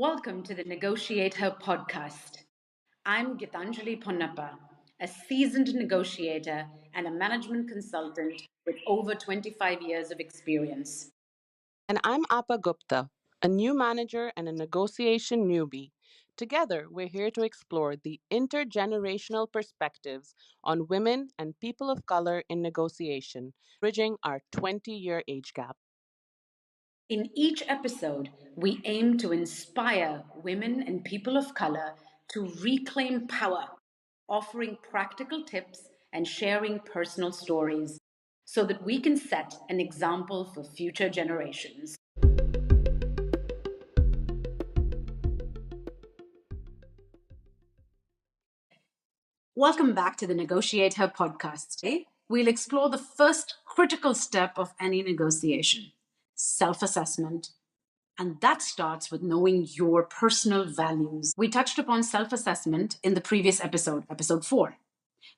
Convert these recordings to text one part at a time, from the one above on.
Welcome to the NegotiateHer podcast. I'm Gitanjali and Apa, a seasoned negotiator and a management consultant with over 25 years of experience. And I'm Apa Gupta, a new manager and a negotiation newbie. Together, we're here to explore the intergenerational perspectives on women and people of color in negotiation, bridging our 20-year age gap. In each episode, we aim to inspire women and people of color to reclaim power, offering practical tips and sharing personal stories so that we can set an example for future generations. Welcome back to the Negotiate Her podcast. Today, we'll explore the first critical step of any negotiation, self assessment. And that starts with knowing your personal values. We touched upon self assessment in the previous episode, episode 4.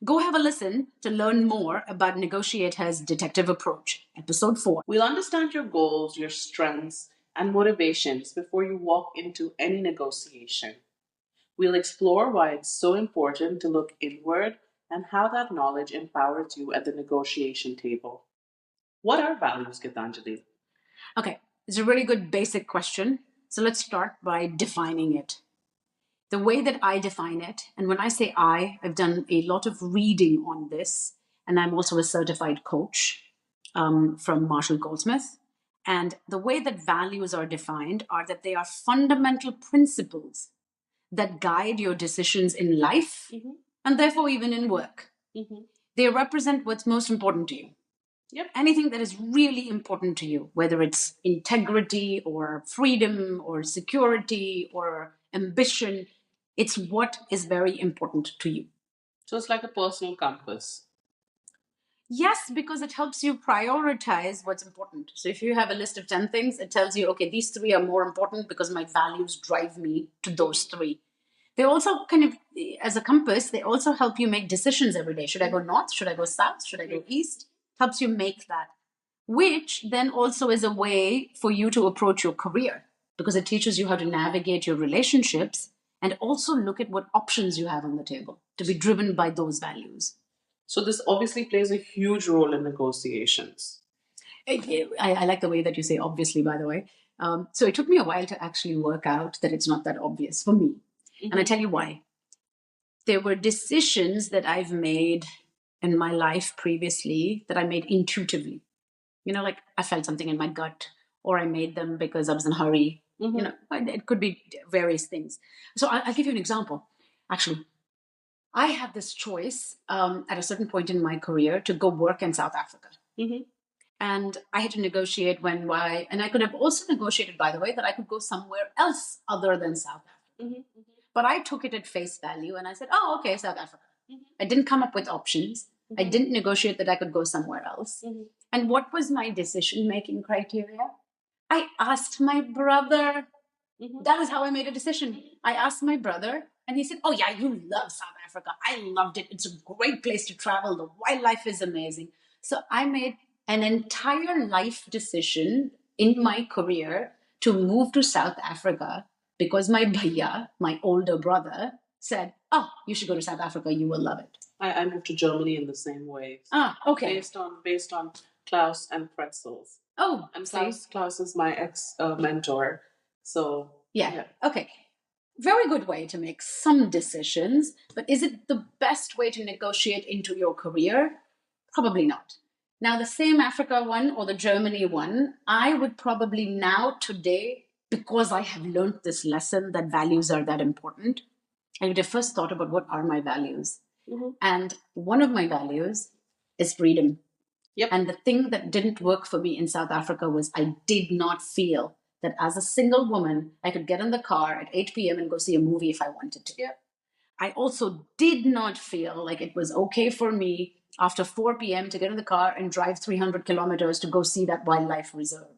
Go have a listen to learn more about Negotiate Her's detective approach, episode 4. We'll understand your goals, your strengths, and motivations before you walk into any negotiation. We'll explore why it's so important to look inward and how that knowledge empowers you at the negotiation table. What are values, Gitanjali? Okay, it's a really good basic question. So let's start by defining it. The way that I define it, and when I say I've done a lot of reading on this, and I'm also a certified coach from Marshall Goldsmith. And the way that values are defined are that they are fundamental principles that guide your decisions in life and therefore even in work. They represent what's most important to you. Anything that is really important to you, whether it's integrity or freedom or security or ambition, it's what is very important to you. So it's like a personal compass. Yes, because it helps you prioritize what's important. So if you have a list of 10 things, it tells you, okay, these 3 are more important because my values drive me to those 3. They also kind of, as a compass, they also help you make decisions every day. Should I go north? Should I go south? Should I go east? Helps you make that, which then also is a way for you to approach your career because it teaches you how to navigate your relationships and also look at what options you have on the table to be driven by those values. So this obviously plays a huge role in negotiations. I like the way that you say obviously, by the way. So it took me a while to actually work out that it's not that obvious for me. And I tell you why. There were decisions that I've made in my life previously that I made intuitively. You know, like I felt something in my gut, or I made them because I was in a hurry. You know, it could be various things. So I'll give you an example. Actually, I had this choice at a certain point in my career to go work in South Africa. And I had to negotiate why. And I could have also negotiated, by the way, that I could go somewhere else other than South Africa. But I took it at face value and I said, oh, okay, South Africa. I didn't come up with options. I didn't negotiate that I could go somewhere else. And what was my decision-making criteria? I asked my brother. That is how I made a decision. I asked my brother and he said, oh yeah, you love South Africa. I loved it. It's a great place to travel. The wildlife is amazing. So I made an entire life decision in my career to move to South Africa because my bhaiya, my older brother, said, oh, you should go to South Africa. You will love it. I moved to Germany in the same way. Okay. Based on Klaus and pretzels. Oh, and Klaus is my ex mentor. So yeah. Okay. Very good way to make some decisions, but is it the best way to negotiate into your career? Probably not. Now, the same Africa one or the Germany one, I would probably now today, because I have learned this lesson that values are that important, I would have first thought about what are my values. And one of my values is freedom. And the thing that didn't work for me in South Africa was I did not feel that as a single woman, I could get in the car at 8 p.m. and go see a movie if I wanted to. I also did not feel like it was okay for me after 4 p.m. to get in the car and drive 300 kilometers to go see that wildlife reserve.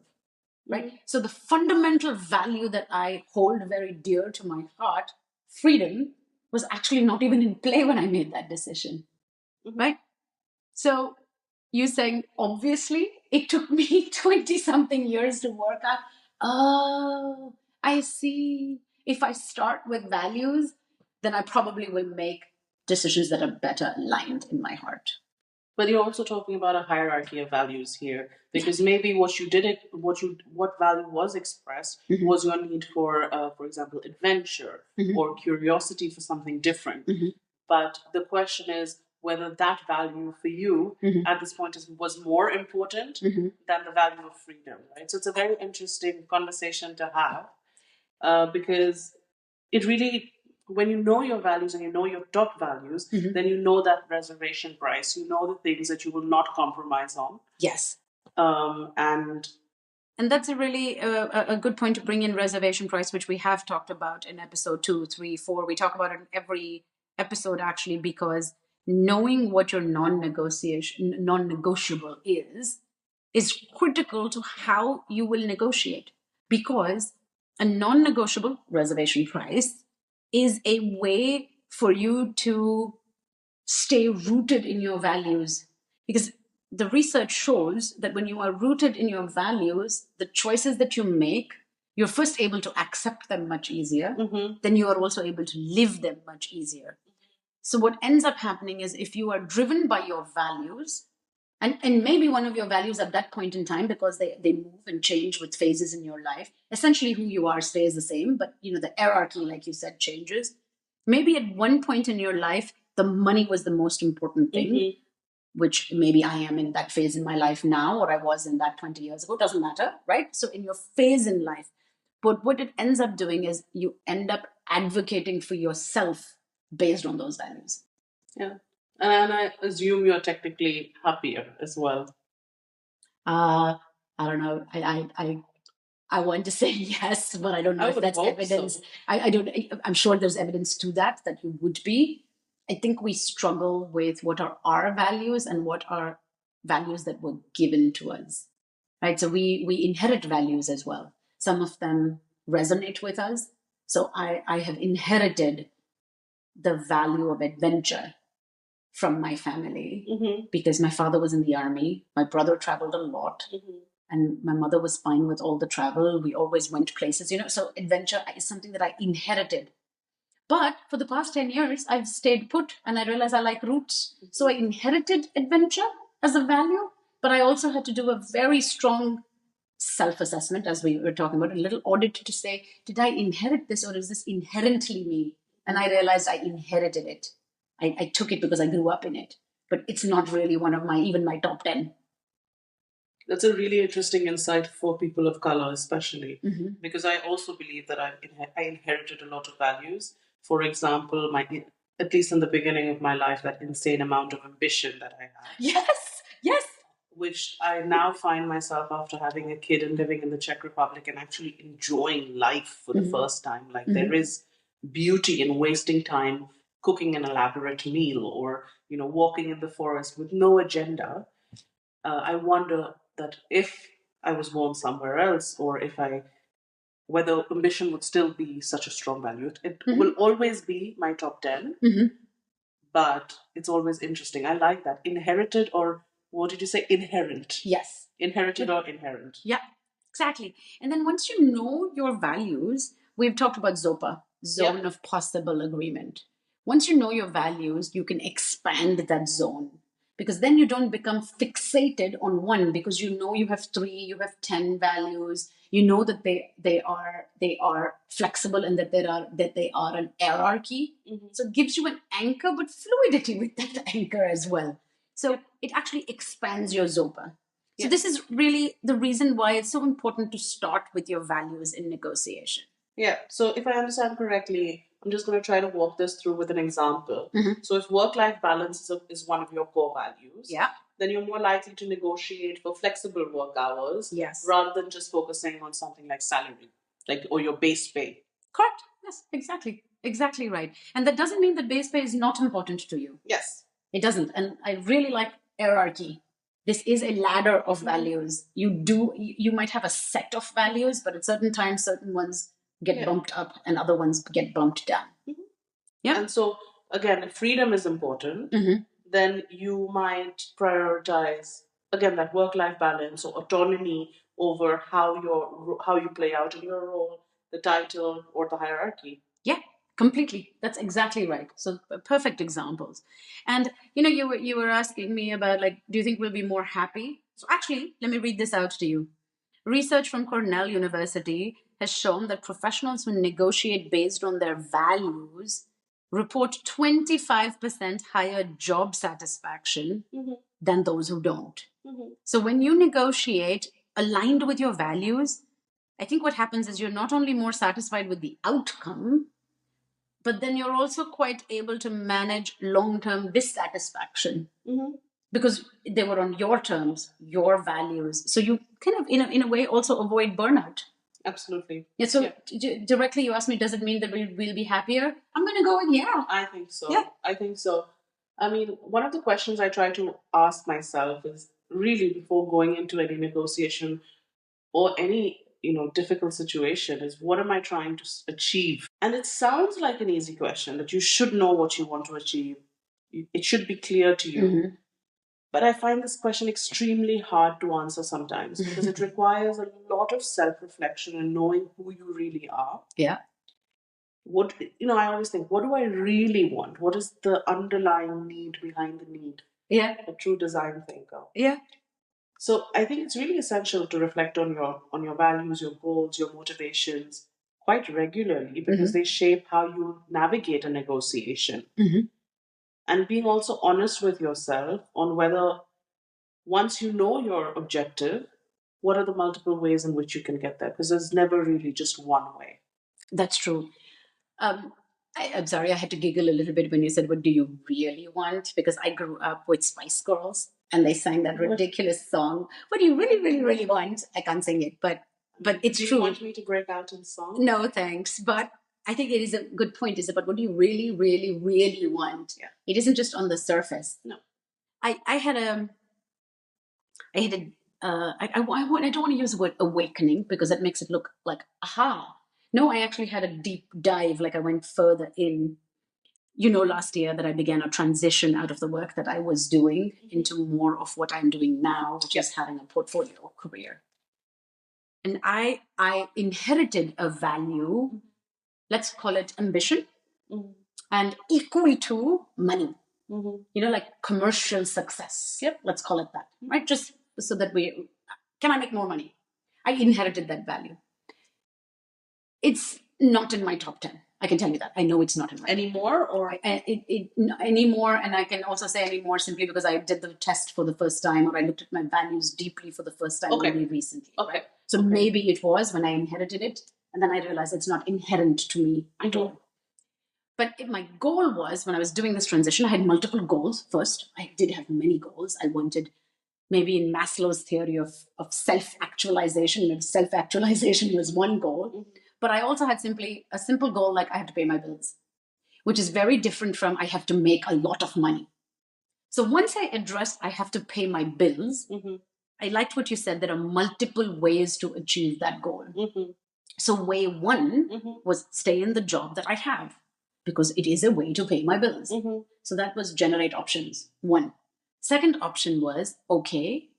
Right? So the fundamental value that I hold very dear to my heart, freedom, was actually not even in play when I made that decision. Right? So you saying, obviously, it took me 20-something years to work out. Oh, I see. if I start with values, then I probably will make decisions that are better aligned in my heart. But you're also talking about a hierarchy of values here, because maybe what value was expressed was your need for example, adventure or curiosity for something different. But the question is whether that value for you at this point was more important than the value of freedom, right? So it's a very interesting conversation to have, because it really, when you know your values and you know your top values, then you know that reservation price, you know the things that you will not compromise on. Yes. And that's a really a good point to bring in reservation price, which we have talked about in episode 2, 3, 4. We talk about it in every episode, actually, because knowing what your non-negotiable is critical to how you will negotiate. Because a non-negotiable reservation price is a way for you to stay rooted in your values. Because the research shows that when you are rooted in your values, the choices that you make, you're first able to accept them much easier. Then you are also able to live them much easier. So what ends up happening is, if you are driven by your values, and maybe one of your values at that point in time, because they move and change with phases in your life, essentially who you are stays the same, but the hierarchy, like you said, changes. Maybe at one point in your life, the money was the most important thing, which maybe I am in that phase in my life now, or I was in that 20 years ago, doesn't matter, right? So in your phase in life, but what it ends up doing is you end up advocating for yourself based on those values. Yeah. And I assume you're technically happier as well. I don't know. I want to say yes, but I don't know if that's evidence. So. I don't. I'm sure there's evidence to that you would be. I think we struggle with what are our values and what are values that were given to us, right? So we inherit values as well. Some of them resonate with us. So I have inherited the value of adventure from my family because my father was in the army. My brother traveled a lot. And my mother was fine with all the travel. We always went places, so adventure is something that I inherited. But for the past 10 years, I've stayed put and I realized I like roots. So I inherited adventure as a value, but I also had to do a very strong self-assessment, as we were talking about, a little audit to say, did I inherit this or is this inherently me? And I realized I inherited it. I took it because I grew up in it, but it's not really one of even my top 10. That's a really interesting insight for people of color, especially because I also believe that I inherited a lot of values. For example, at least in the beginning of my life, that insane amount of ambition that I had. Yes. Which I now find myself, after having a kid and living in the Czech Republic and actually enjoying life for the first time. Like there is beauty in wasting time cooking an elaborate meal or walking in the forest with no agenda. I wonder that if I was born somewhere else, or whether ambition would still be such a strong value. It will always be my top 10, but it's always interesting. I like that. Inherited, or what did you say? Inherent. Yes. Inherited or inherent. Yeah, exactly. And then once you know your values, we've talked about ZOPA, zone of possible agreement. Once you know your values, you can expand that zone, because then you don't become fixated on one, because you know you have 3, you have 10 values. You know that they are flexible and that they are an hierarchy. So it gives you an anchor, but fluidity with that anchor as well. So it actually expands your ZOPA. So this is really the reason why it's so important to start with your values in negotiation. Yeah. So if I understand correctly, I'm just going to try to walk this through with an example. So if work-life balance is one of your core values, then you're more likely to negotiate for flexible work hours rather than just focusing on something like salary, or your base pay. Correct. Yes, exactly. Exactly right. And that doesn't mean that base pay is not important to you. Yes. It doesn't. And I really like hierarchy. This is a ladder of values. You might have a set of values, but at certain times, certain ones get bumped up and other ones get bumped down. Yeah. And so, again, if freedom is important, then you might prioritize, again, that work-life balance or autonomy over how you play out in your role. the title, or the hierarchy. Yeah, completely. That's exactly right. So perfect examples. And you were asking me about, like, do you think we'll be more happy? So actually, let me read this out to you. Research from Cornell University has shown that professionals who negotiate based on their values report 25% higher job satisfaction than those who don't. So when you negotiate aligned with your values, I think what happens is you're not only more satisfied with the outcome, but then you're also quite able to manage long-term dissatisfaction because they were on your terms, your values. So you kind of, in a way, also avoid burnout. Absolutely. Yeah. So directly, you asked me, does it mean that we'll be happier? I'm going to go with yeah. I think so. Yeah. I think so. I mean, one of the questions I try to ask myself is really before going into any negotiation or any difficult situation is, what am I trying to achieve? And it sounds like an easy question, that you should know what you want to achieve. It should be clear to you. But I find this question extremely hard to answer sometimes because it requires a lot of self-reflection and knowing who you really are. Yeah. I always think, what do I really want? What is the underlying need behind the need? Yeah. A true design thinker. Yeah. So I think it's really essential to reflect on your values, your goals, your motivations quite regularly because they shape how you navigate a negotiation. And being also honest with yourself on whether, once you know your objective, what are the multiple ways in which you can get there? Because there's never really just one way. That's true. I'm sorry, I had to giggle a little bit when you said, what do you really want? Because I grew up with Spice Girls and they sang that ridiculous song. What do you really, really, really want? I can't sing it, but it's true. Do you want me to break out in song? No, thanks. But I think it is a good point. Is about what do you really, really, really want? Yeah. It isn't just on the surface. No. I don't want to use the word awakening because that makes it look like aha. No, I actually had a deep dive. Like I went further in. Last year that I began a transition out of the work that I was doing into more of what I'm doing now, which is having a portfolio career. And I inherited a value, let's call it ambition, and equal to money. Like commercial success. Yep. Let's call it that, right? Just so that can I make more money? I inherited that value. It's not in my top 10. I can tell you that. I know it's not in my anymore, or anymore. And I can also say anymore simply because I did the test for the first time, or I looked at my values deeply for the first time really recently. Okay. Right? So maybe it was when I inherited it, and then I realized it's not inherent to me at all. But my goal was, when I was doing this transition, I had multiple goals. First, I did have many goals. I wanted, maybe in Maslow's theory of self-actualization, maybe self-actualization was one goal. But I also had a simple goal, like I have to pay my bills, which is very different from I have to make a lot of money. So once I addressed I have to pay my bills, I liked what you said. There are multiple ways to achieve that goal. So way one was stay in the job that I have, because it is a way to pay my bills. So that was generate options, one. Second option was, okay,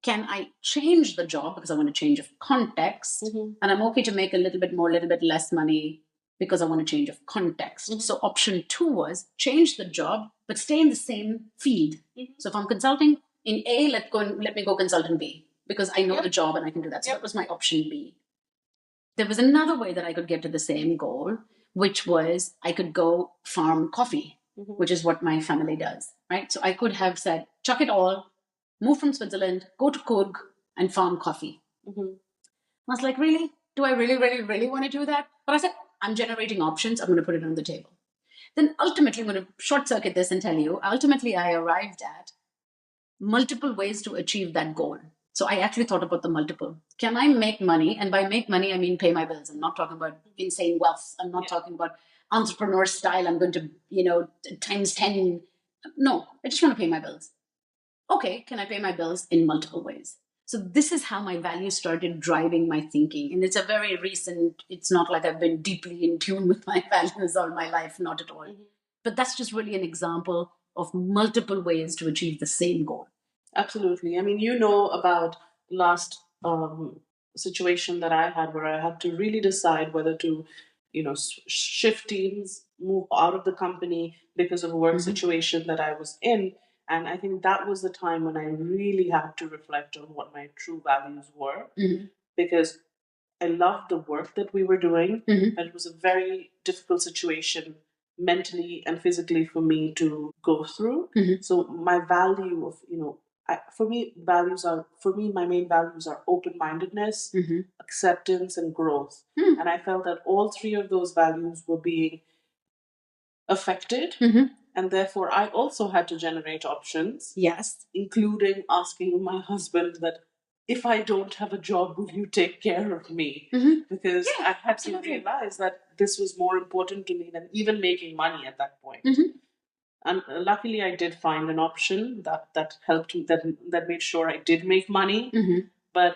can I change the job because I want to change of context? And I'm okay to make a little bit more, a little bit less money because I want to change of context. So option two was change the job, but stay in the same field. So if I'm consulting in A, let me go consult in B because I know the job and I can do that. So that was my option B. There was another way that I could get to the same goal, which was I could go farm coffee, which is what my family does, right? So I could have said, chuck it all, move from Switzerland, go to Coorg and farm coffee. I was like, really? Do I really, really, really want to do that? But I said, I'm generating options. I'm going to put it on the table. Then ultimately, I'm going to short circuit this and tell you, ultimately, I arrived at multiple ways to achieve that goal. So I actually thought about the multiple. Can I make money? And by make money, I mean pay my bills. I'm not talking about insane wealth. I'm not talking about entrepreneur style. I'm going to, times 10. No, I just want to pay my bills. Okay, can I pay my bills in multiple ways? So this is how my values started driving my thinking. And it's a very recent, it's not like I've been deeply in tune with my values all my life, not at all. But that's just really an example of multiple ways to achieve the same goal. Absolutely. I mean, about last situation that I had where I had to really decide whether to, shift teams, move out of the company because of a work situation that I was in. And I think that was the time when I really had to reflect on what my true values were, because I loved the work that we were doing, but it was a very difficult situation mentally and physically for me to go through. So my value of, my main values are open-mindedness, acceptance, and growth. And I felt that all three of those values were being affected. And therefore, I also had to generate options. Yes. Including asking my husband that if I don't have a job, will you take care of me? Because I had to realize that this was more important to me than even making money at that point. And luckily, I did find an option that helped me, that made sure I did make money. But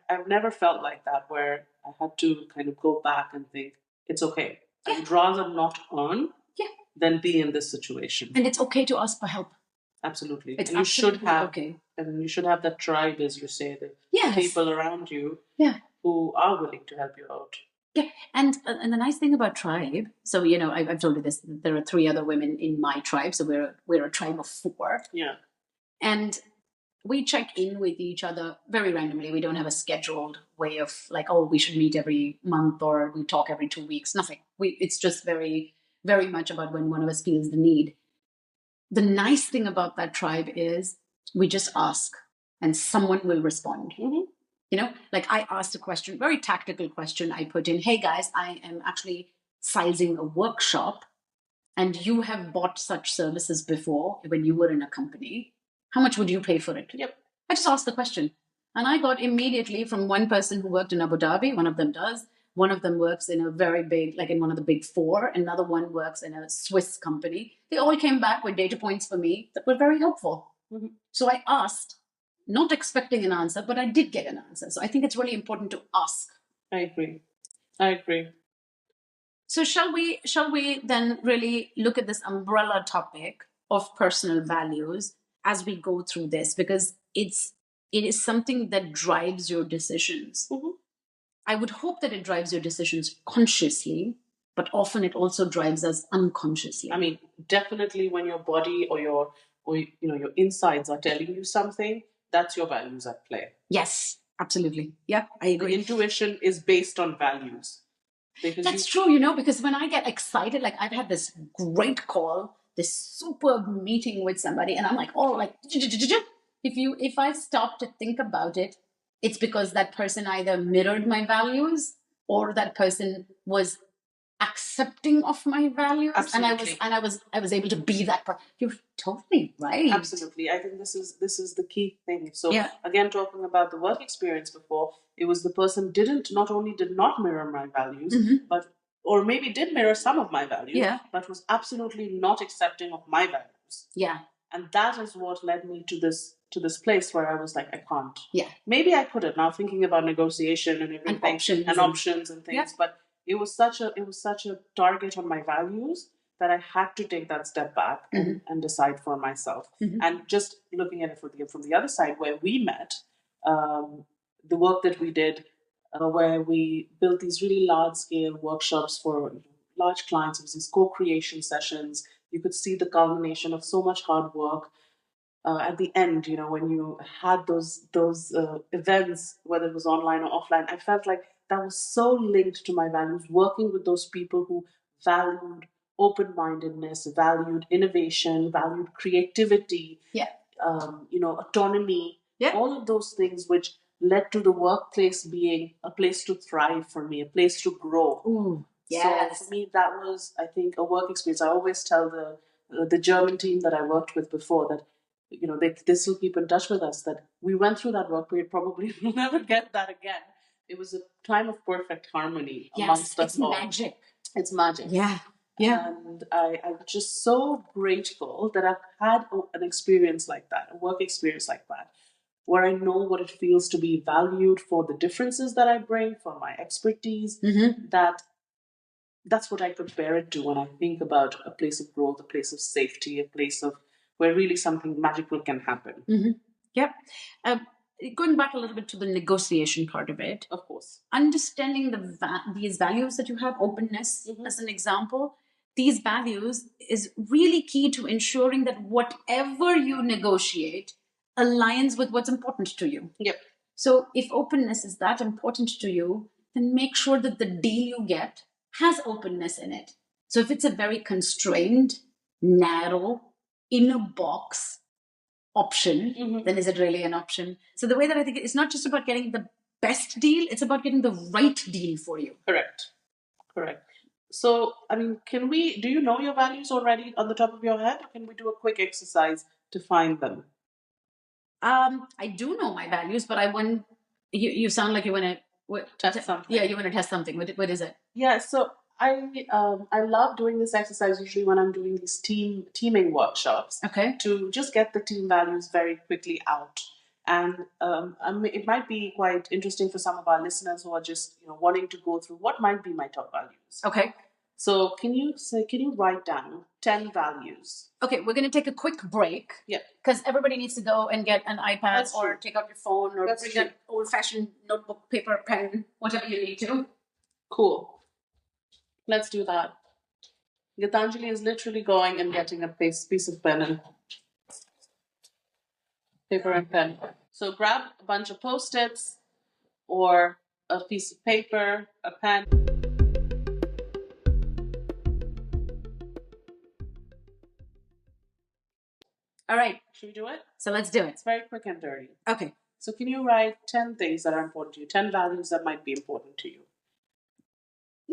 I've never felt like that, where I had to kind of go back and think, it's okay. I would rather not earn than be in this situation. And it's okay to ask for help. Absolutely. It's and you should absolutely have okay. And you should have that tribe, as you say, the Yes. people around you who are willing to help you out. Yeah, and the nice thing about tribe, so I've told you this. There are 3 other women in my tribe, so we're a tribe of 4. Yeah. And we check in with each other very randomly. We don't have a scheduled way of like, oh, we should meet every month or we talk every 2 weeks. Nothing. It's just very, very much about when one of us feels the need. The nice thing about that tribe is we just ask and someone will respond. Like I asked a question, very tactical question. I put in, hey guys, I am actually sizing a workshop and you have bought such services before when you were in a company. How much would you pay for it? Yep. I just asked the question. And I got immediately from one person who worked in Abu Dhabi, one of them does. One of them works in a very big, like in one of the big 4. Another one works in a Swiss company. They all came back with data points for me that were very helpful. So I asked, not expecting an answer, but I did get an answer. So I think it's really important to ask. I agree. So shall we then really look at this umbrella topic of personal values as we go through this, because it is something that drives your decisions. I would hope that it drives your decisions consciously, but often it also drives us unconsciously. I mean, definitely when your body or your insides are telling you something, that's your values at play. Yes, absolutely. Yeah, I agree. The intuition is based on values. That's true, because when I get excited, like I've had this great call, this superb meeting with somebody, and I'm like, oh, like, if I stop to think about it, it's because that person either mirrored my values or that person was accepting of my values. Absolutely. and I was able to be that person. You're totally right. Absolutely. I think this is the key thing. So again, talking about the work experience before, it was the person not only did not mirror my values, but or maybe did mirror some of my values, but was absolutely not accepting of my values. Yeah. And that is what led me to this place where I was like, I can't. Yeah. Maybe I could have, now thinking about negotiation and everything and options and things, but it was such a target on my values that I had to take that step back and decide for myself. And just looking at it from the other side, where we met, the work that we did, where we built these really large scale workshops for large clients. It was these co-creation sessions. You could see the culmination of so much hard work. At the end, when you had those events, whether it was online or offline, I felt like that was so linked to my values. Working with those people who valued open-mindedness, valued innovation, valued creativity, autonomy, all of those things which led to the workplace being a place to thrive for me, a place to grow. Ooh, yes. So for me, that was, I think, a work experience. I always tell the German team that I worked with before that, they still keep in touch with us, that we went through that work period, probably will never get that again. It was a time of perfect harmony amongst us all. Magic. It's magic. Yeah. And I'm just so grateful that I've had an experience like that, a work experience like that, where I know what it feels to be valued for the differences that I bring, for my expertise, that's what I compare it to when I think about a place of growth, a place of safety, a place of where really something magical can happen. Yep. going back a little bit to the negotiation part of it, Of course. understanding these values that you have, openness as an example, these values is really key to ensuring that whatever you negotiate aligns with what's important to you. Yep. So if openness is that important to you, then make sure that the deal you get has openness in it. So if it's a very constrained, narrow, in a box option, then is it really an option? So the way that I think it's not just about getting the best deal, it's about getting the right deal for you. Correct. So, I mean, do you know your values already on the top of your head, or can we do a quick exercise to find them? I do know my values, but I want you sound like you want to Test something. Yeah, you want to test something. What is it? Yeah, so I love doing this exercise usually when I'm doing these teaming workshops. Okay. To just get the team values very quickly out. And it might be quite interesting for some of our listeners who are just wanting to go through what might be my top values. Okay. So can you write down 10 values? Okay, we're going to take a quick break. Yeah. Because everybody needs to go and get an iPad That's or true. take out your phone or That's bring true. an old-fashioned notebook, paper, pen, whatever you need to. Cool. Let's do that. Gitanjali is literally going and getting a piece of pen and paper and pen. So grab a bunch of Post-its or a piece of paper, a pen. All right. Should we do it? So let's do it. It's very quick and dirty. Okay. So can you write 10 things that are important to you, 10 values that might be important to you?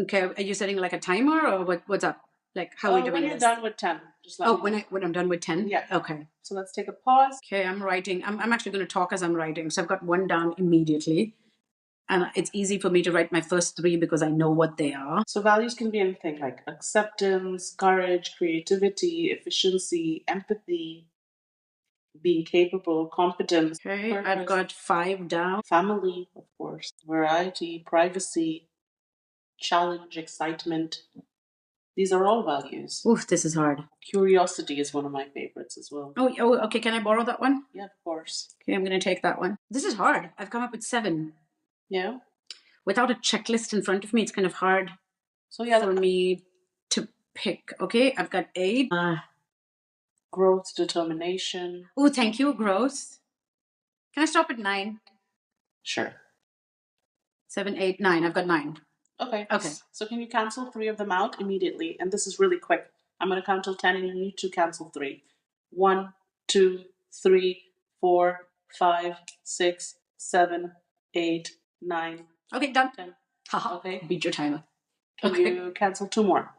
Okay. Are you setting like a timer or what's up? Like how are we doing when you're this? done with 10. Just let me know. When I'm done with 10? Yeah. Okay. So let's take a pause. Okay, I'm writing. I'm actually going to talk as I'm writing. So I've got one down immediately. And it's easy for me to write my first 3 because I know what they are. So values can be anything like acceptance, courage, creativity, efficiency, empathy, being capable, competence. Okay, purpose, I've got 5 down. family, of course, variety, privacy, challenge, excitement. These are all values. Oof, this is hard. Curiosity is one of my favorites as well. Oh, okay. Can I borrow that one? Yeah, of course. Okay, I'm going to take that one. This is hard. I've come up with 7. Yeah. Without a checklist in front of me, it's kind of hard for me to pick. Okay, I've got 8. Growth, determination. Oh, thank you. Growth. Can I stop at 9? Sure. 7, 8, 9. I've got 9. Okay. Okay. So can you cancel 3 of them out immediately? And this is really quick. I'm going to count till 10 and you need to cancel 3. 1, 2, 3, 4, 5, 6, 7, 8, 9. Okay, done. 10. Haha. Okay. Beat your timer. Can you cancel 2 more?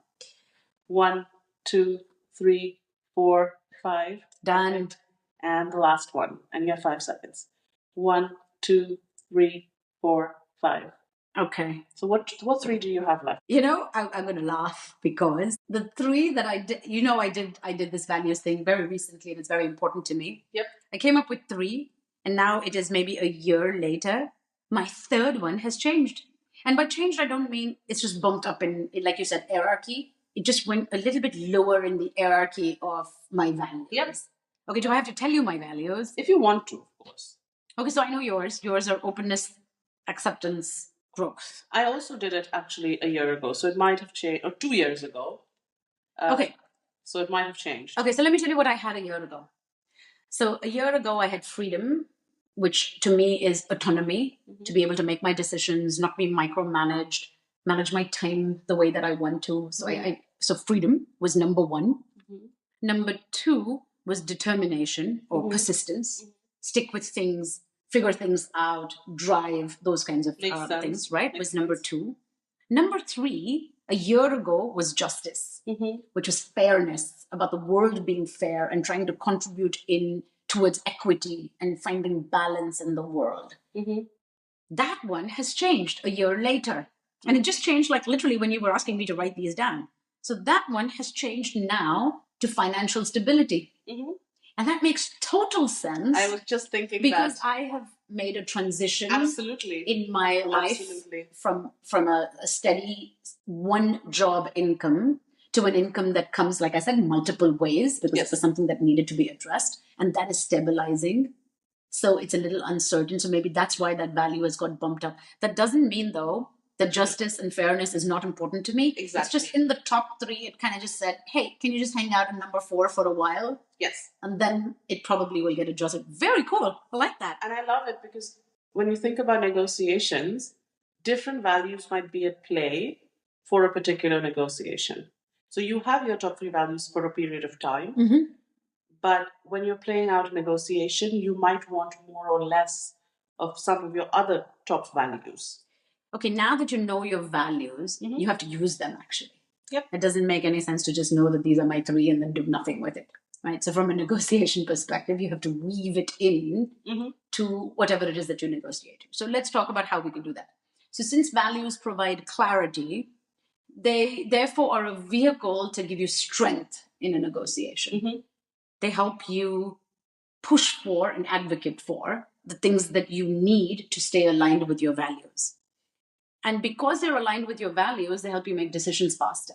1, 2, 3, 4, 5. Done. Okay. And the last one. And you have 5 seconds. 1, 2, 3, 4, 5. Okay. So what 3 do you have left? I'm going to laugh because the 3 that I did, I did this values thing very recently and it's very important to me. Yep. I came up with 3 and now it is maybe a year later. My 3rd one has changed. And by changed, I don't mean it's just bumped up in, like you said, hierarchy. It just went a little bit lower in the hierarchy of my values. Yep. Okay, do I have to tell you my values? If you want to, of course. Okay, so I know yours. Yours are openness, acceptance, growth. I also did it actually a year ago, so it might have changed, or 2 years ago. Okay. So it might have changed. Okay, so let me tell you what I had a year ago. So a year ago, I had freedom, which to me is autonomy, to be able to make my decisions, not be micromanaged, manage my time the way that I want to. So so freedom was number 1. Number 2 was determination or persistence. Stick with things, figure things out, drive, those kinds of things, right? Was number 2. Number 3, a year ago, was justice, which was fairness, about the world being fair and trying to contribute towards equity and finding balance in the world. That one has changed a year later. And it just changed like literally when you were asking me to write these down. So that one has changed now to financial stability. And that makes total sense. I was just thinking because I have made a transition in my life from a steady 1 job income to an income that comes, like I said, in multiple ways because it was something that needed to be addressed. And that is stabilizing. So it's a little uncertain. So maybe that's why that value has got bumped up. That doesn't mean, though, that justice and fairness is not important to me. Exactly. It's just in the top three, it kind of just said, hey, can you just hang out in number 4 for a while? Yes. And then it probably will get adjusted. Very cool. I like that. And I love it because when you think about negotiations, different values might be at play for a particular negotiation. So you have your top 3 values for a period of time. Mm-hmm. But when you're playing out a negotiation, you might want more or less of some of your other top values. Okay, now that you know your values, Mhm. you have to use them actually. Yep. It doesn't make any sense to just know that these are my 3 and then do nothing with it. Right? So from a negotiation perspective, you have to weave it in Mhm. to whatever it is that you negotiate. So let's talk about how we can do that. So since values provide clarity, they therefore are a vehicle to give you strength in a negotiation. Mhm. They help you push for and advocate for the things that you need to stay aligned with your values. And because they're aligned with your values, they help you make decisions faster.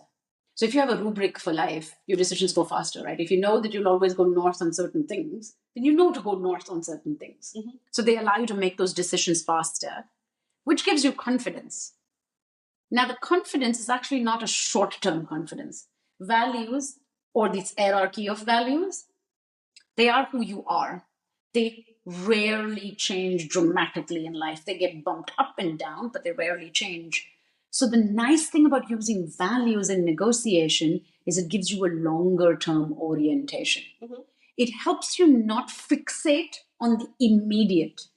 So if you have a rubric for life, your decisions go faster, right? If you know that you'll always go north on certain things, then you know to go north on certain things. Mhm. So they allow you to make those decisions faster, which gives you confidence. Now, the confidence is actually not a short-term confidence. Values, or this hierarchy of values, they are who you are. They rarely change dramatically in life. They get bumped up and down, but they rarely change. So, the nice thing about using values in negotiation is it gives you a longer term orientation. Mhm. It helps you not fixate on the immediate.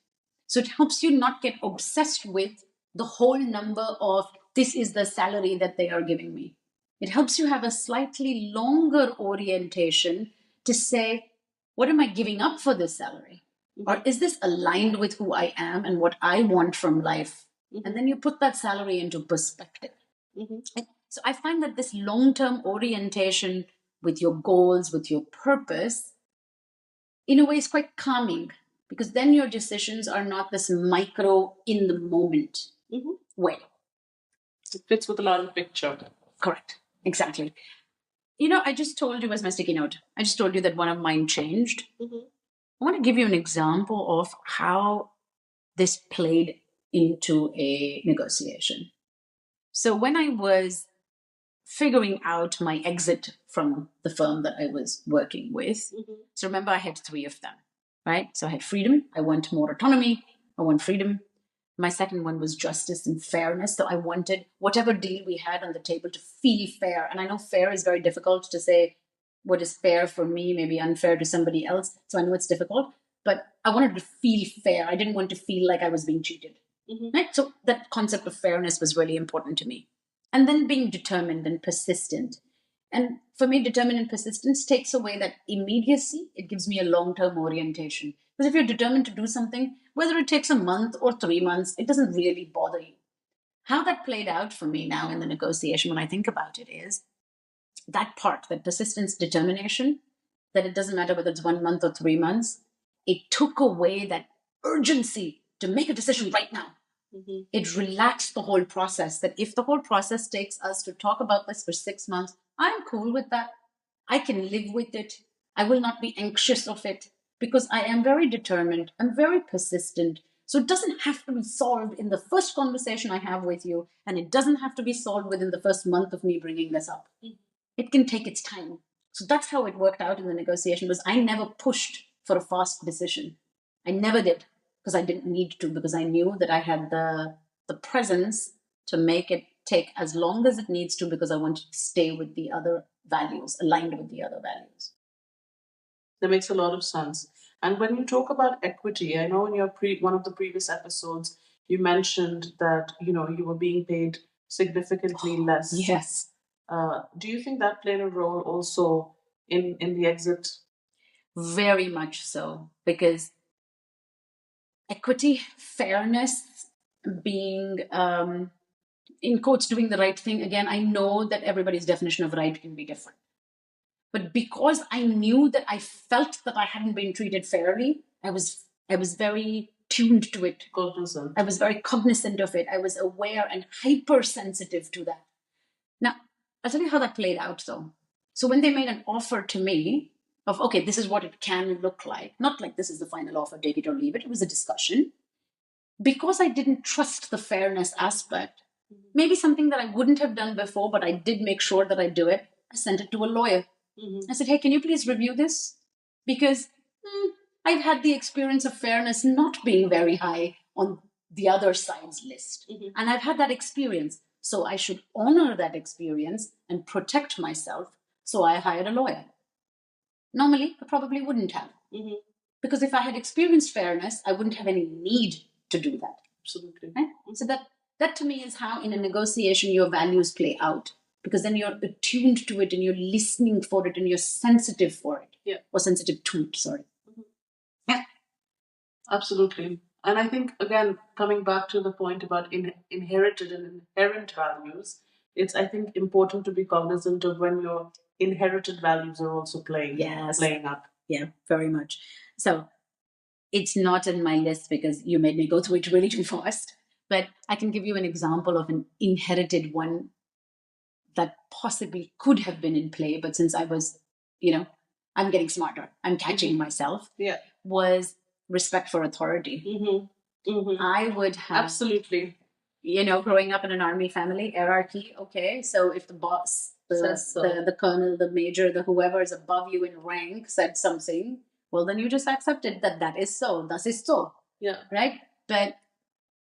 So, it helps you not get obsessed with the whole number of this is the salary that they are giving me. It helps you have a slightly longer orientation to say, what am I giving up for this salary? Or is this aligned with who I am and what I want from life? And then you put that salary into perspective. Mhm. So I find that this long term orientation with your goals, with your purpose, in a way is quite calming because then your decisions are not this micro in the moment Mhm. way. It fits with a larger picture. Correct. Exactly. I just told you as my sticky note, I just told you that one of mine changed. Mhm. I want to give you an example of how this played into a negotiation. So when I was figuring out my exit from the firm that I was working with, so remember I had 3 of them, right? So I had freedom, I want more autonomy, I want freedom. My second one was justice and fairness. So I wanted whatever deal we had on the table to feel fair. And I know fair is very difficult to say what is fair for me, maybe unfair to somebody else. So I know it's difficult, but I wanted to feel fair. I didn't want to feel like I was being cheated. Right? So that concept of fairness was really important to me. And then being determined and persistent. And for me, determined and persistence takes away that immediacy. It gives me a long term orientation. Because if you're determined to do something, whether it takes a month or 3 months, it doesn't really bother you. How that played out for me now in the negotiation, when I think about it, is that part, that persistence, determination, that it doesn't matter whether it's 1 month or 3 months, it took away that urgency to make a decision right now. It relaxed the whole process. That if the whole process takes us to talk about this for 6 months, I'm cool with that. I can live with it. I will not be anxious of it because I am very determined. I'm very persistent. So it doesn't have to be solved in the first conversation I have with you, and it doesn't have to be solved within the first month of me bringing this up. It can take its time. So that's how it worked out in the negotiation. Was I never pushed for a fast decision. I never did because I didn't need to, because I knew that I had the presence to make it take as long as it needs to, because I wanted to stay with the other values, aligned with the other values. That makes a lot of sense. And when you talk about equity, I know in your one of the previous episodes you mentioned that you were being paid significantly less. Yes. Do you think that played a role also in the exit? Very much so, because equity, fairness, being in quotes doing the right thing, again, I know that everybody's definition of right can be different. But because I knew that I felt that I hadn't been treated fairly, I was very tuned to it. Cognizant. I was very cognizant of it. I was aware and hypersensitive to that. Now, I'll tell you how that played out though. So when they made an offer to me of, okay, this is what it can look like. Not like this is the final offer, take it or leave it. It was a discussion. Because I didn't trust the fairness aspect, maybe something that I wouldn't have done before, but I did make sure that I do it, I sent it to a lawyer. I said, hey, can you please review this? Because I've had the experience of fairness not being very high on the other side's list. And I've had that experience. So I should honor that experience and protect myself. So I hired a lawyer. Normally, I probably wouldn't have. Because if I had experienced fairness, I wouldn't have any need to do that. Absolutely. Right? So that to me is how in a negotiation your values play out. Because then you're attuned to it and you're listening for it and you're sensitive for it. Yeah. Or sensitive to it, sorry. Yeah. Absolutely. And I think, again, coming back to the point about inherited and inherent values, it's, I think, important to be cognizant of when your inherited values are also playing up. Yeah, very much. So it's not in my list because you made me go through it really too fast. But I can give you an example of an inherited one that possibly could have been in play, but since I was, I'm getting smarter, I'm catching myself, was respect for authority. I would have... Absolutely. Growing up in an army family, hierarchy, okay, so if the boss, the colonel, the major, the whoever is above you in rank said something, well, then you just accepted that is so, das ist so. Yeah. Right? But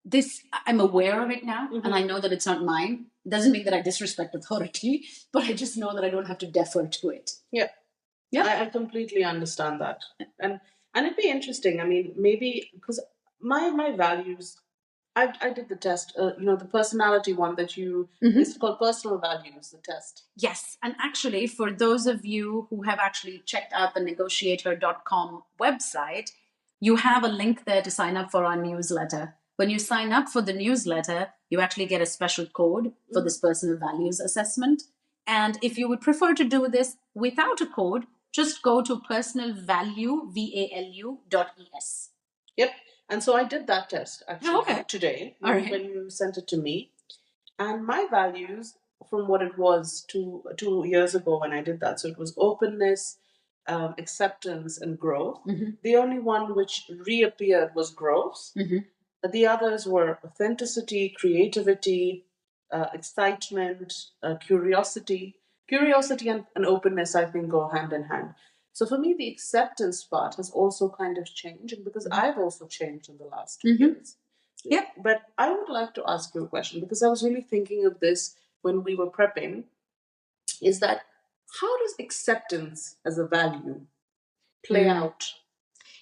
this, I'm aware of it now, and I know that it's not mine. It doesn't mean that I disrespect authority, but I just know that I don't have to defer to it. Yeah. Yeah. I completely understand that. And it'd be interesting. I mean, maybe because my values, I did the test, the personality one that you, it's called personal values, the test. Yes. And actually, for those of you who have actually checked out the NegotiateHer.com website, you have a link there to sign up for our newsletter. When you sign up for the newsletter, you actually get a special code for this personal values assessment. And if you would prefer to do this without a code, just go to personalvalue.es. Yep. And so I did that test actually today All right. when you sent it to me. And my values from what it was 2 years ago when I did that. So it was openness, acceptance, and growth. The only one which reappeared was growth. The others were authenticity, creativity, excitement, curiosity. Curiosity and openness, I think, go hand in hand. So for me, the acceptance part has also kind of changed, because I've also changed in the last 2 years. Yeah. But I would like to ask you a question, because I was really thinking of this when we were prepping, is that how does acceptance as a value play out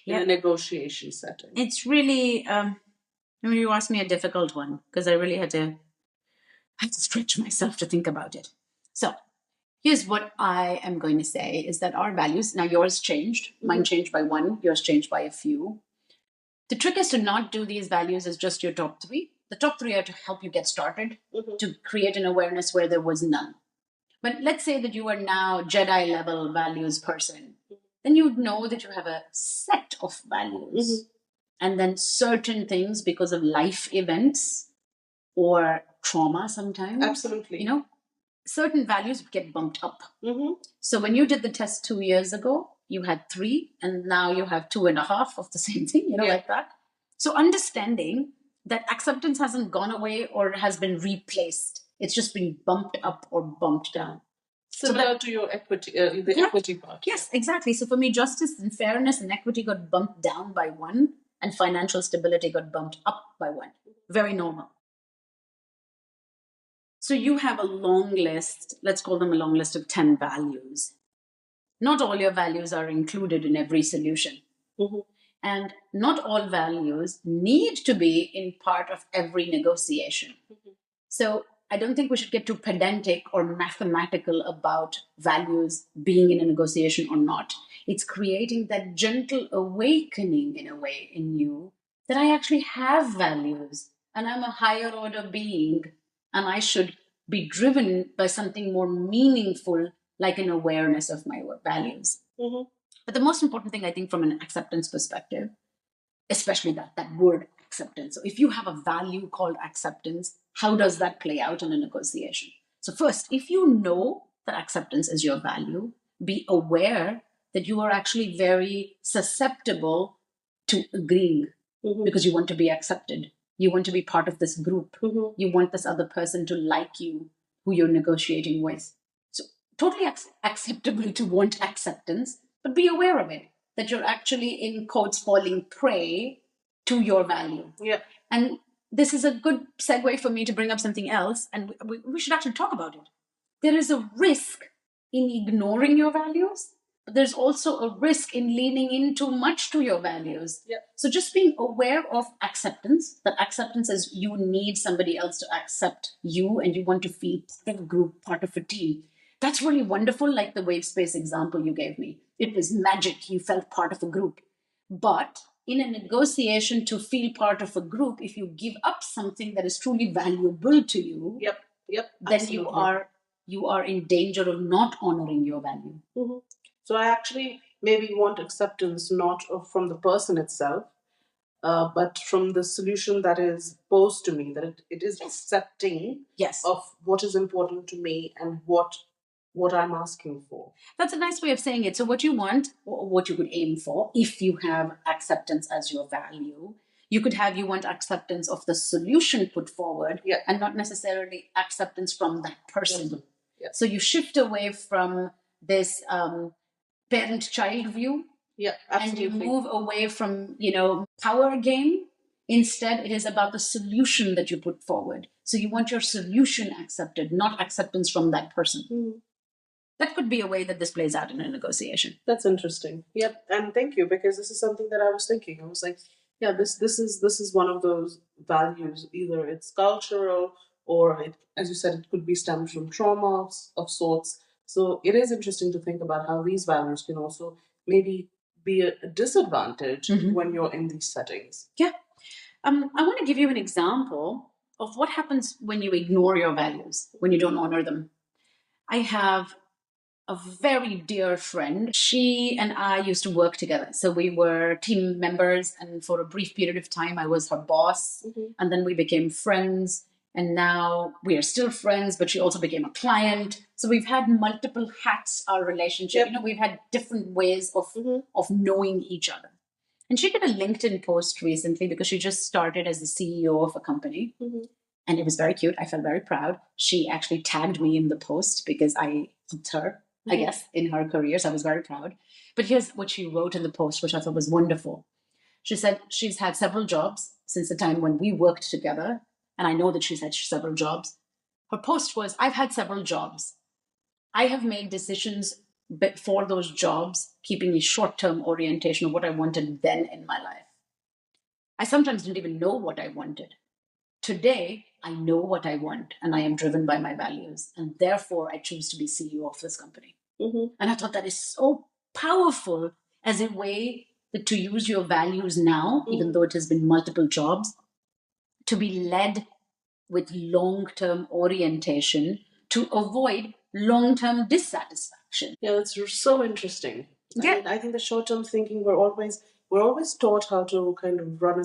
in a negotiation setting? It's really... you asked me a difficult one because I really had to stretch myself to think about it. So here's what I am going to say is that our values, now yours changed, mine changed by one, yours changed by a few. The trick is to not do these values as just your top three. The top three are to help you get started, to create an awareness where there was none. But let's say that you are now Jedi level values person. Then you'd know that you have a set of values. And then certain things, because of life events or trauma sometimes. Absolutely. Certain values get bumped up. So when you did the test 2 years ago, you had 3, and now you have 2.5 of the same thing, like that. So understanding that acceptance hasn't gone away or has been replaced. It's just been bumped up or bumped down. Similar to your equity, the equity part. Yes, exactly. So for me, justice and fairness and equity got bumped down by 1, and financial stability got bumped up by 1. Very normal. So you have a long list, let's call them a long list of 10 values. Not all your values are included in every solution. And not all values need to be in part of every negotiation. So I don't think we should get too pedantic or mathematical about values being in a negotiation or not. It's creating that gentle awakening in a way in you that I actually have values and I'm a higher order being and I should be driven by something more meaningful, like an awareness of my values. But the most important thing, I think, from an acceptance perspective, especially that word acceptance. So if you have a value called acceptance, how does that play out in a negotiation? So first, if you know that acceptance is your value, be aware that you are actually very susceptible to agreeing because you want to be accepted. You want to be part of this group. You want this other person to like you, who you're negotiating with. So totally acceptable to want acceptance, but be aware of it, that you're actually in quotes falling prey to your value. Yeah. And this is a good segue for me to bring up something else, and we should actually talk about it. There is a risk in ignoring your values, but there's also a risk in leaning in too much to your values. Yeah. So just being aware of acceptance, that acceptance is you need somebody else to accept you and you want to feel part of a group, part of a team. That's really wonderful, like the wave space example you gave me. It was magic. You felt part of a group. But in a negotiation, to feel part of a group, if you give up something that is truly valuable to you, Yep. then Absolutely. you are in danger of not honoring your value. So I actually maybe want acceptance not from the person itself, but from the solution that is posed to me, that it is accepting Yes. of what is important to me and what I'm asking for. That's a nice way of saying it. So what you want, or what you could aim for, if you have acceptance as your value, you want acceptance of the solution put forward, Yeah. and not necessarily acceptance from that person. Yeah. So you shift away from this parent-child view, Yeah, and you absolutely. move away from power game. Instead, it is about the solution that you put forward. So you want your solution accepted, not acceptance from that person. That could be a way that this plays out in a negotiation. That's interesting. Yep, and thank you, because this is something that I was thinking. I was like, yeah, this is one of those values. Either it's cultural, or it, as you said, it could be stemmed from trauma of sorts. So it is interesting to think about how these values can also maybe be a disadvantage when you're in these settings. Yeah. I want to give you an example of what happens when you ignore your values, when you don't honor them. I have a very dear friend. She and I used to work together. So we were team members, and for a brief period of time, I was her boss. And then we became friends. And now we are still friends, but she also became a client. So we've had multiple hats, our relationship. We've had different ways of knowing each other. And she did a LinkedIn post recently because she just started as the CEO of a company. And it was very cute. I felt very proud. She actually tagged me in the post because I helped her, I guess, in her career. So I was very proud. But here's what she wrote in the post, which I thought was wonderful. She said she's had several jobs since the time when we worked together. And I know that she's had several jobs. Her post was, I've had several jobs. I have made decisions for those jobs, keeping a short-term orientation of what I wanted then in my life. I sometimes didn't even know what I wanted. Today, I know what I want, and I am driven by my values, and therefore I choose to be CEO of this company. And I thought that is so powerful as a way to use your values now, even though it has been multiple jobs, to be led with long-term orientation to avoid long-term dissatisfaction. Yeah, that's so interesting. Yeah. I think the short-term thinking, we're always taught how to kind of run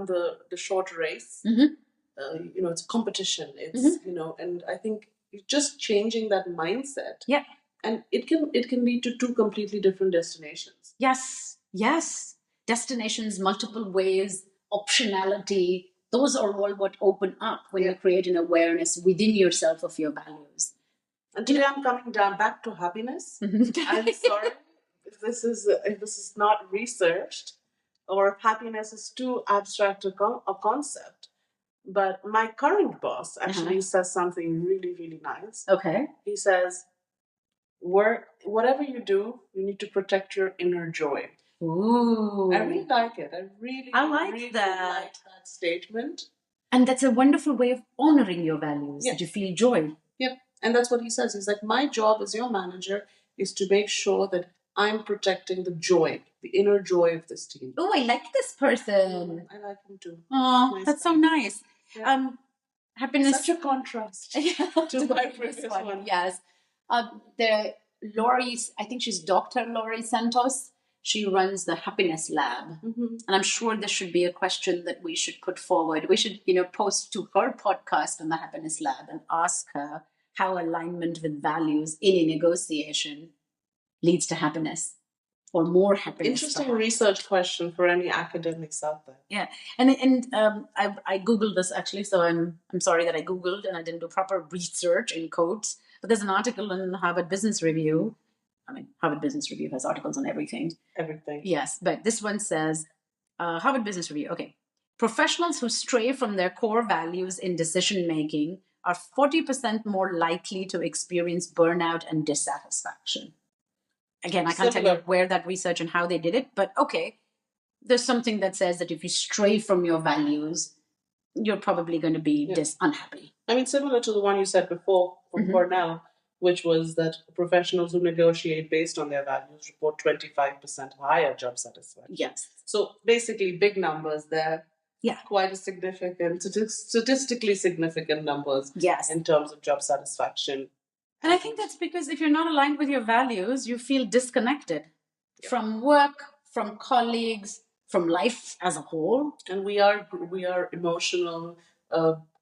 the short race. It's competition. It's and I think just changing that mindset. Yeah. And it can lead to two completely different destinations. Yes. Destinations, multiple ways, optionality. Those are all what open up when you create an awareness within yourself of your values. And today I'm coming down back to happiness. I'm sorry if this is not researched, or if happiness is too abstract a concept. But my current boss actually says something really, really nice. Okay. He says, whatever you do, you need to protect your inner joy. Ooh. I really like it. I like really that. like that statement. And that's a wonderful way of honoring your values, that you feel joy. Yep. And that's what he says. He's like, my job as your manager is to make sure that I'm protecting the joy, the inner joy of this team. Oh, I like this person. I like him too. Oh, Nice that's guy. so nice. Yeah. Happiness. Such a contrast to my previous one. Yes. The Lori, I think she's Dr. Lori Santos. She runs the Happiness Lab. And I'm sure this should be a question that we should put forward. We should, post to her podcast on the Happiness Lab and ask her how alignment with values in a negotiation leads to happiness. or more happiness. Interesting perhaps. research question for any academics out there. Yeah, and I googled this actually, so I'm sorry that I googled and I didn't do proper research in quotes. But there's an article in Harvard Business Review. I mean, Harvard Business Review has articles on everything. Everything. Yes, but this one says Harvard Business Review. Okay, professionals who stray from their core values in decision making are 40% more likely to experience burnout and dissatisfaction. Again, I can't tell you where that research and how they did it, but okay, there's something that says that if you stray from your values, you're probably going to be unhappy. I mean, similar to the one you said before from Cornell, which was that professionals who negotiate based on their values report 25% higher job satisfaction. Yes. So basically, big numbers there. Yeah. Quite a significant, statistically significant numbers. Yes. In terms of job satisfaction. And I think that's because if you're not aligned with your values, you feel disconnected from work, from colleagues, from life as a whole. And we are emotional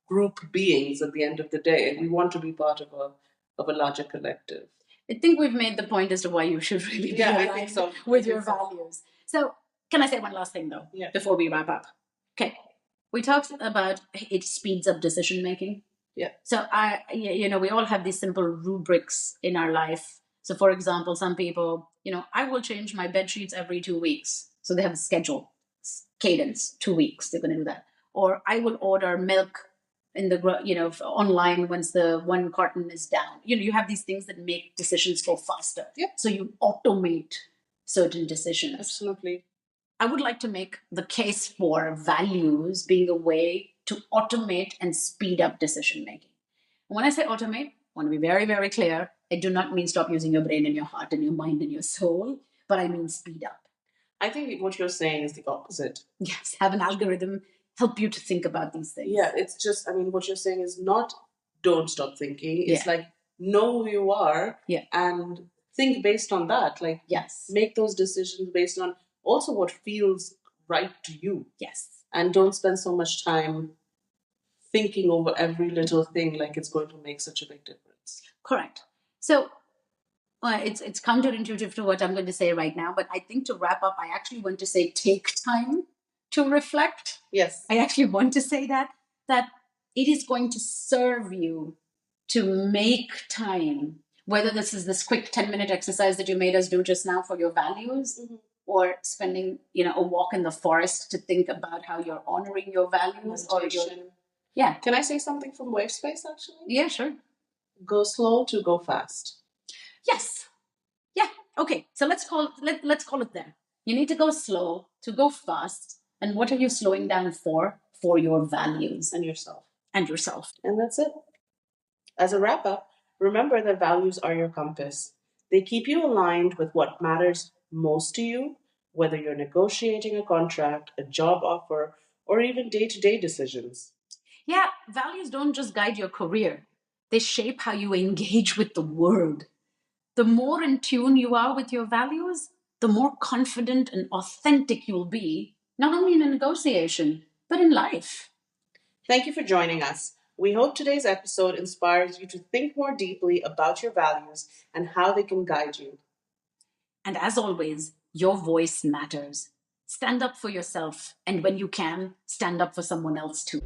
group beings at the end of the day, and we want to be part of a larger collective. I think we've made the point as to why you should really be aligned with your values. So can I say one last thing though, before we wrap up? Okay, we talked about it speeds up decision making. Yeah. So we all have these simple rubrics in our life. So for example, some people, I will change my bed sheets every 2 weeks. So they have a schedule, cadence, 2 weeks, they're going to do that. Or I will order milk in the, online once the one carton is down. You have these things that make decisions go faster. Yeah. So you automate certain decisions. Absolutely. I would like to make the case for values being a way to automate and speed up decision making. And when I say automate, I want to be very, very clear. I do not mean stop using your brain and your heart and your mind and your soul, but I mean speed up. I think what you're saying is the opposite. Yes, have an algorithm help you to think about these things. Yeah, it's just, what you're saying is not don't stop thinking. It's like know who you are and think based on that. Like, make those decisions based on also what feels right to you. Yes. And don't spend so much time thinking over every little thing like it's going to make such a big difference. Correct. So it's counterintuitive to what I'm going to say right now, but I think to wrap up, I actually want to say take time to reflect. Yes. I actually want to say that it is going to serve you to make time, whether this is this quick 10-minute exercise that you made us do just now for your values, or spending, a walk in the forest to think about how you're honoring your values. Can I say something from Wavespace, actually? Yeah, sure. Go slow to go fast. Yes. Yeah. Okay. So let's call it there. You need to go slow to go fast. And what are you slowing down for? For your values. And yourself. And yourself. And that's it. As a wrap up, remember that values are your compass. They keep you aligned with what matters most to you, whether you're negotiating a contract, a job offer, or even day-to-day decisions. Yeah, values don't just guide your career. They shape how you engage with the world. The more in tune you are with your values, the more confident and authentic you'll be, not only in a negotiation, but in life. Thank you for joining us. We hope today's episode inspires you to think more deeply about your values and how they can guide you. And as always, your voice matters. Stand up for yourself, and when you can, stand up for someone else too.